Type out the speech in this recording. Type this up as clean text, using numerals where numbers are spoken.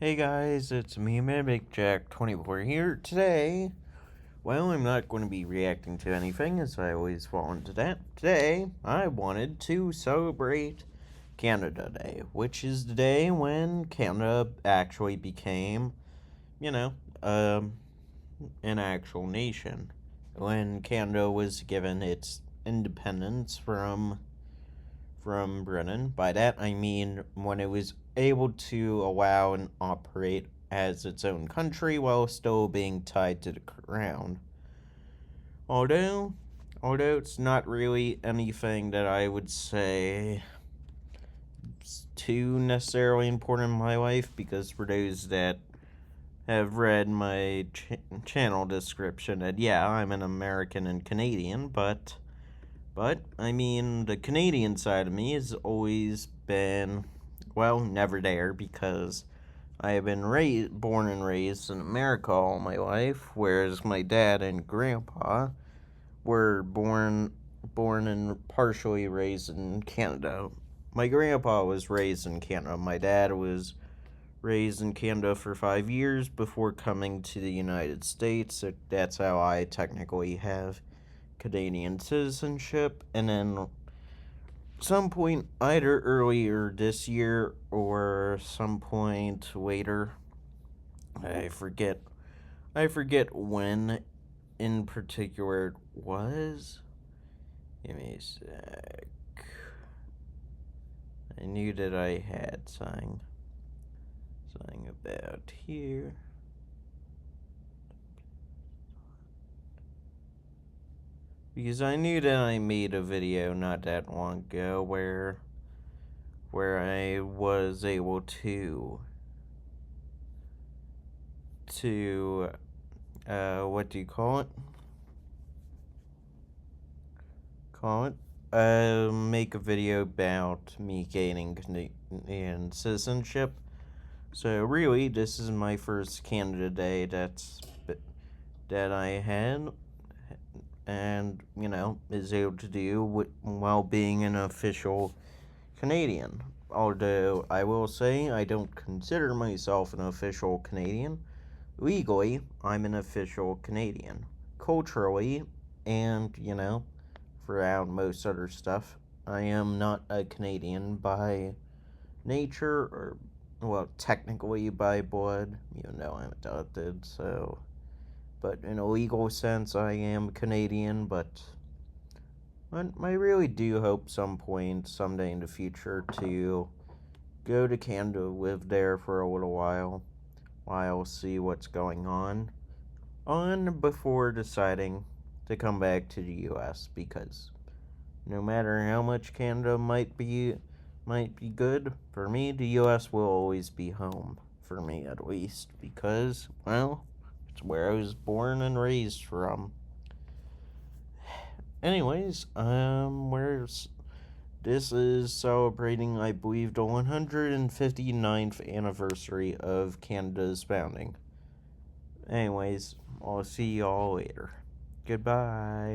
Hey guys, it's me, MimicJack24 here. Today, well, I'm not going to be reacting to anything as I always fall into that. Today, I wanted to celebrate Canada Day, which is the day when Canada actually became, you know, an actual nation. When Canada was given its independence from Britain. By that I mean when it was able to allow and operate as its own country while still being tied to the crown. Although, although it's not really anything that I would say is too necessarily important in my life, because for those that have read my channel description, that yeah, I'm an American and Canadian, but, I mean, the Canadian side of me has always been, well, never there, because I have been born and raised in America all my life, whereas my dad and grandpa were born and partially raised in Canada. My grandpa was raised in Canada. My dad was raised in Canada for 5 years before coming to the United States. So that's how I technically have Canadian citizenship. And then some point either earlier this year or some point later, I forget when in particular it was. Give me a sec. I knew that I had something about here. Because I knew that I made a video not that long ago where I was able to what do you call it? Make a video about me gaining Canadian citizenship. So really, this is my first Canada Day that I had, and is able to do while being an official Canadian. Although I will say I don't consider myself an official Canadian. Legally, I'm an official Canadian. Culturally, and throughout most other stuff, I am not a Canadian by nature, or, well, technically by blood, even though I'm adopted, so. But in a legal sense, I am Canadian, but I really do hope someday in the future, to go to Canada, live there for a little while, see what's going on before deciding to come back to the U.S., because no matter how much Canada might be good for me, the U.S. will always be home, for me at least, because, well, it's where I was born and raised from. Anyways, this is celebrating, I believe, the 159th anniversary of Canada's founding. Anyways, I'll see y'all later. Goodbye.